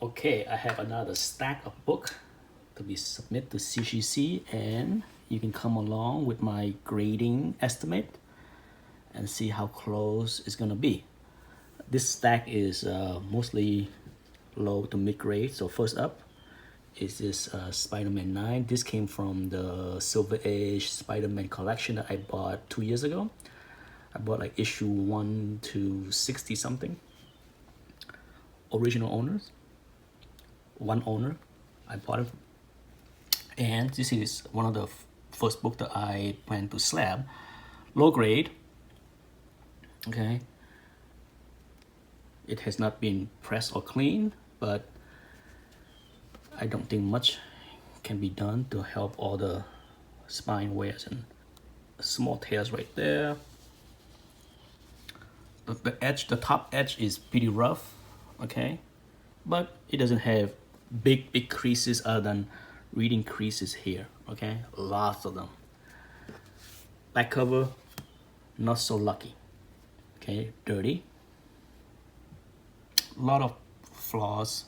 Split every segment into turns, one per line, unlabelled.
Okay, I have another stack of book to be submitted to CGC, and you can come along with my grading estimate and see how close it's gonna be. This stack is mostly low to mid grade. So first up is this Spider-Man 9. This came from the Silver Age Spider-Man collection that I bought 2 years ago. I bought like issue 1 to 60 something. Original owners, one owner, I bought it. And this is one of the first book that I plan to SlAB. Low grade, okay. It has not been pressed or cleaned, but I don't think much can be done to help all the spine wears and small tears right there. The edge, the top edge is pretty rough, okay, but it doesn't have big creases other than reading creases here, okay, lots of them. Back cover, not so lucky, okay, dirty, a lot of flaws,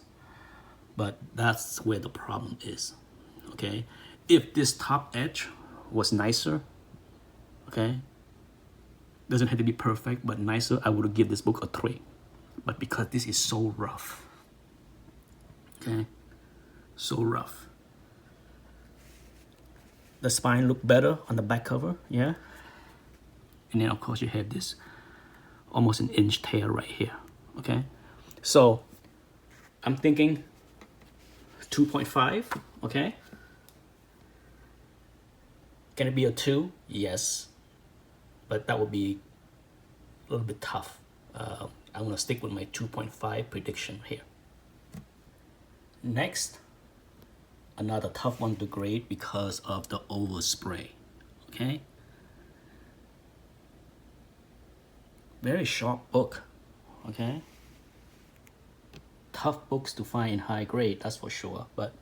but that's where the problem is, okay. If this top edge was nicer, okay, doesn't have to be perfect, but nicer, I would give this book a 3. But because this is so rough, okay, so rough. The spine look better on the back cover, yeah. And then of course you have this almost an inch tear right here, okay. So I'm thinking 2.5, okay. Can it be a 2? Yes, but that would be a little bit tough. I'm gonna stick with my 2.5 prediction here. Next, another tough one to grade because of the overspray, okay? Very sharp book, okay? Tough books to find in high grade, that's for sure, but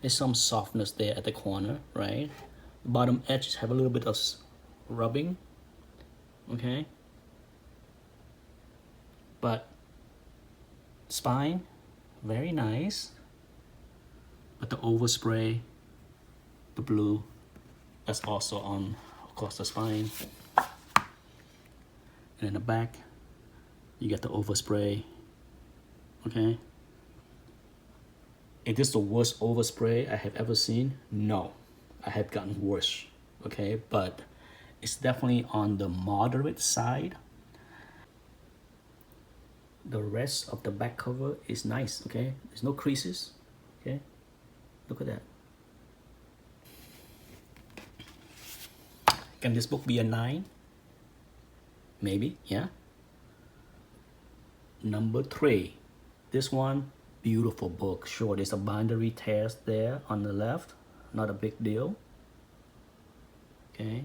there's some softness there at the corner, right? The bottom edges have a little bit of rubbing, okay? But spine, very nice. But the overspray, the blue, that's also on, of course, the spine. And in the back, you get the overspray, okay? Is this the worst overspray I have ever seen? No, I have gotten worse, okay? But it's definitely on the moderate side. The rest of the back cover is nice, okay? There's no creases, okay? Look at that. Can this book be a 9? Maybe, yeah. Number 3. This one, beautiful book. Sure, there's a boundary tears there on the left. Not a big deal. Okay.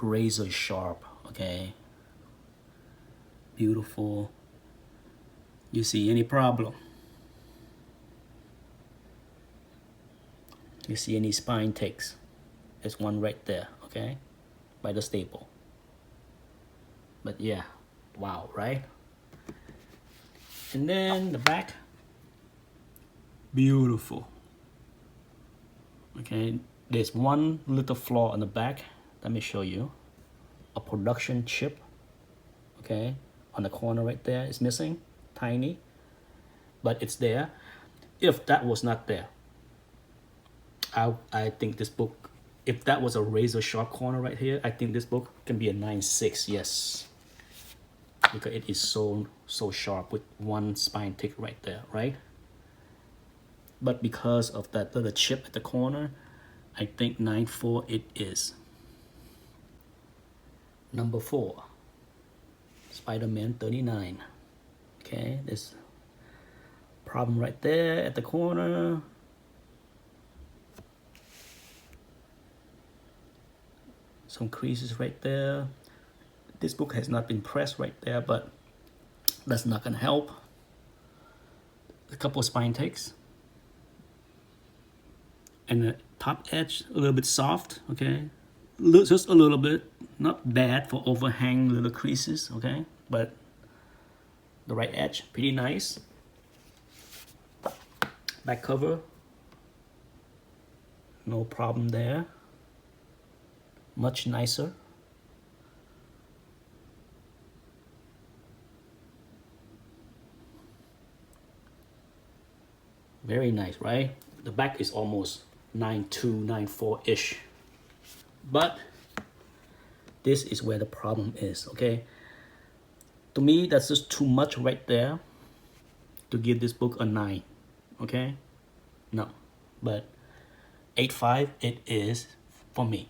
Razor sharp, okay. Beautiful. You see any problem? You see any spine takes? There's one right there, okay, by the staple. But yeah, wow, right? And then the back, beautiful. Okay, there's one little flaw on the back. Let me show you. A production chip, okay, on the corner right there is missing, tiny, but it's there. If that was not there, I think this book, if that was a razor sharp corner right here, I think this book can be a 9.6, yes. Because it is so sharp with one spine tick right there, right? But because of that little chip at the corner, I think 9.4 it is. Number 4, Spider-Man 39. Okay, there's problem right there at the corner. Some creases right there. This book has not been pressed right there, but that's not gonna help. A couple of spine takes. And the top edge, a little bit soft, okay? Just a little bit, not bad for overhang little creases, okay? But the right edge, pretty nice. Back cover, no problem there. Much nicer. Very nice, right? The back is almost 9.2, 9.4-ish. But this is where the problem is, okay? To me, that's just too much right there to give this book a 9, okay? No, but 8.5 it is for me.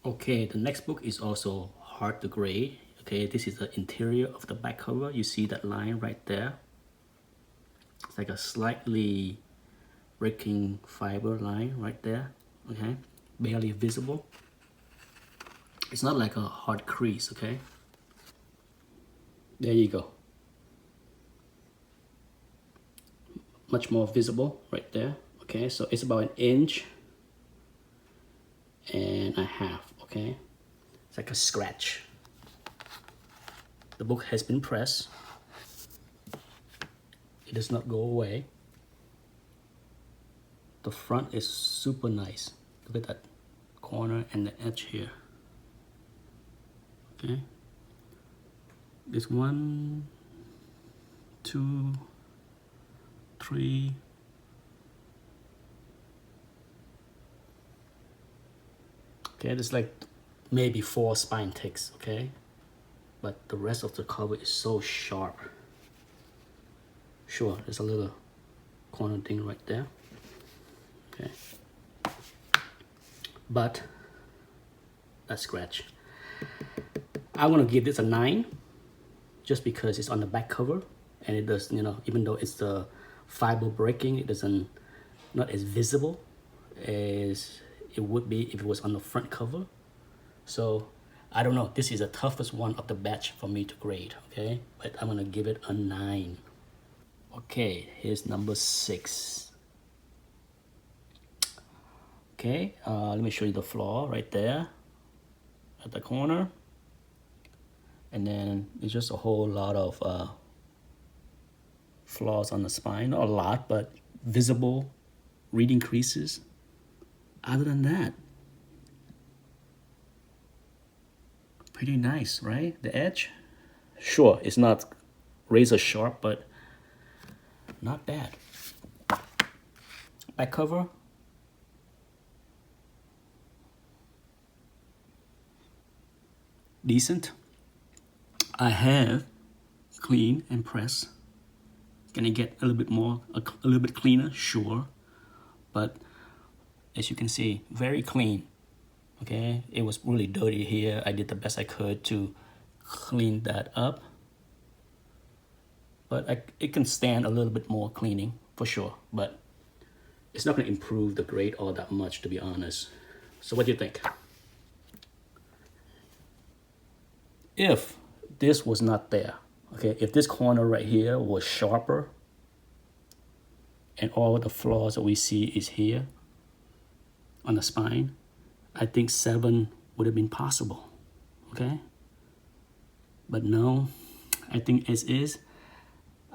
Okay, the next book is also hard to grade. Okay, this is the interior of the back cover. You see that line right there? It's like a slightly breaking fiber line right there, okay? Barely visible. It's not like a hard crease, okay? There you go. Much more visible right there, okay? So it's about 1.5 inches, okay? It's like a scratch. The book has been pressed. It does not go away. The front is super nice. Look at that corner and the edge here. Okay. This 1, 2, 3. Okay, there's like maybe 4 spine ticks, okay? But the rest of the cover is so sharp. Sure, there's a little corner thing right there. Okay. But that scratch. I'm gonna give this a 9 just because it's on the back cover and it does, you know, even though it's the fiber breaking, it doesn't, not as visible as it would be if it was on the front cover. So I don't know, this is the toughest one of the batch for me to grade, okay? But I'm gonna give it a 9. Okay, here's number 6. Okay, let me show you the flaw right there at the corner. And then it's just a whole lot of flaws on the spine. Not a lot, but visible reading creases. Other than that, pretty nice, right? The edge, sure, it's not razor sharp, but not bad. Back cover, decent. I have clean and press. Can it get a little bit more, a little bit cleaner? Sure, but as you can see, very clean. Okay, it was really dirty here. I did the best I could to clean that up, but it can stand a little bit more cleaning for sure, but it's not going to improve the grade all that much, to be honest. So what do you think? If this was not there, okay, if this corner right here was sharper and all the flaws that we see is here on the spine, I think 7 would have been possible, okay? But no, I think as is,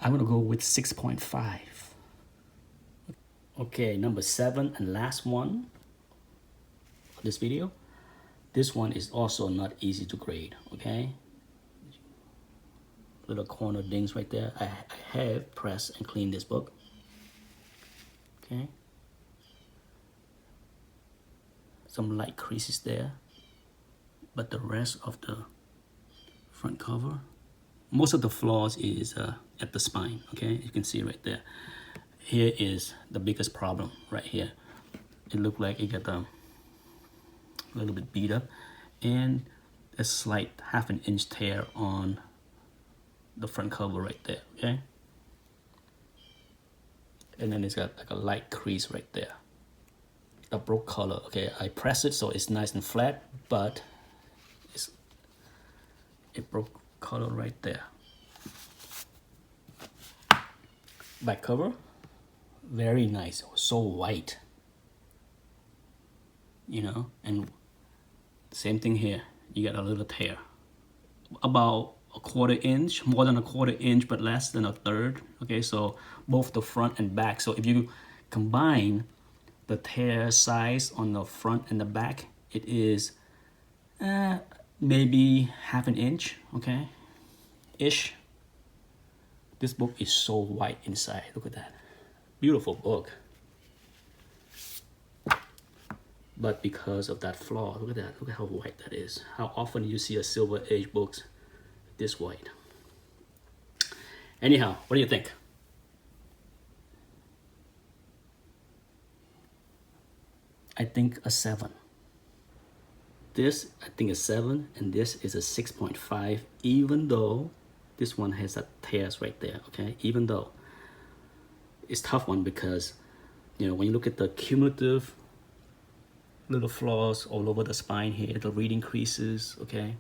I'm gonna go with 6.5. Okay, number 7 and last one for this video. This one is also not easy to grade, okay? Little corner dings right there. I have pressed and cleaned this book, okay? Some light creases there, but the rest of the front cover, most of the flaws is at the spine, okay? You can see right there. Here is the biggest problem right here. It looked like it got a little bit beat up and a slight 1/2 inch tear on the front cover right there, okay? And then it's got like a light crease right there. A broke color, okay? I press it so it's nice and flat, but it broke color right there. Back cover, very nice, so white, you know, and same thing here. You got a little tear, about a 1/4 inch, more than a 1/4 inch, but less than a third. Okay, so both the front and back. So if you combine the tear size on the front and the back, it is maybe 1/2 inch, okay, ish. This book is so white inside. Look at that. Beautiful book. But because of that flaw, look at that. Look at how white that is. How often you see a Silver Age books this white. Anyhow, what do you think? I think a 7. This, I think, is 7, and this is a 6.5, even though this one has a tears right there, okay? Even though it's a tough one because, you know, when you look at the cumulative little flaws all over the spine here, the reading creases, okay,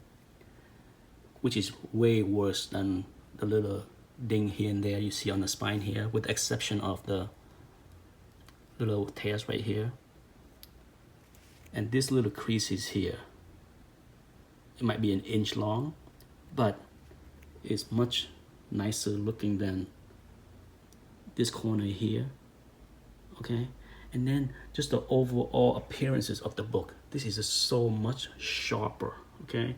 which is way worse than the little ding here and there you see on the spine here, with the exception of the little tears right here. And this little crease is here. It might be 1 inch long, but it's much nicer looking than this corner here, okay? And then just the overall appearances of the book. This is just so much sharper, okay,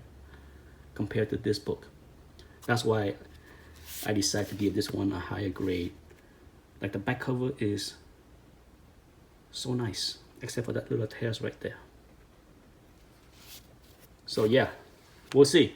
compared to this book. That's why I decided to give this one a higher grade. Like the back cover is so nice, except for that little tears right there. So yeah, we'll see.